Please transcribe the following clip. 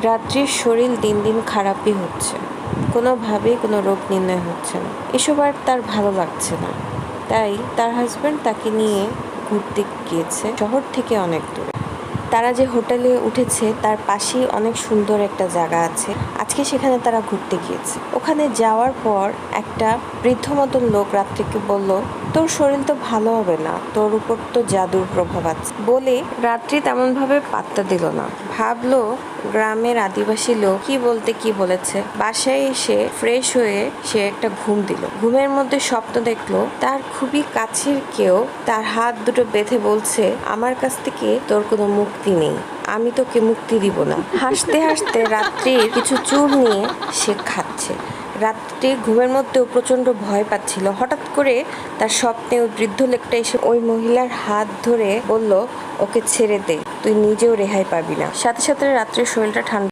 রাত্রির শরীর দিন দিন খারাপই হচ্ছে, কোনোভাবেই কোনো রোগ নির্ণয় হচ্ছে না। এসব আর তার ভালো লাগছে না, তাই তার হাজব্যান্ড তাকে নিয়ে ঘুরতে গিয়েছে শহর থেকে অনেক দূরে। তারা যে হোটেলে উঠেছে তার পাশেই অনেক সুন্দর একটা জায়গা আছে। আজকে সেখানে তারা ঘুরতে গিয়েছে। ওখানে যাওয়ার পর একটা বৃদ্ধ মতন লোক রাত্রিকে বলল, তোর শরীর তো ভালো হবে না, তোর উপর তো জাদুর প্রভাব আছে বলে রাত্রি তেমনভাবে পাত্তা দিল না। ভাবলো গ্রামের আদিবাসী লোক কি বলতে কি বলেছে। বাসায় এসে ফ্রেশ হয়ে সে একটা ঘুম দিল। ঘুমের মধ্যে স্বপ্ন দেখলো তার খুবই কাছের কেউ তার হাত দুটো বেঁধে বলছে, আমার কাছ থেকে তোর কোনো মুক্তি নেই, আমি তোকে মুক্তি দিব না। হাসতে হাসতে রাত্রির কিছু চুল নিয়ে সে খাচ্ছে। রাত্রি ঘুমের মধ্যেও প্রচন্ড ভয় পাচ্ছিল। হঠাৎ করে তার স্বপ্নে ওই বৃদ্ধ লোকটা এসে ওই মহিলার হাত ধরে বলল, ওকে ছেড়ে দে, তুই নিজেও রেহাই পাবি না। সাথে সাথে রাত্রির শরীরটা ঠান্ডা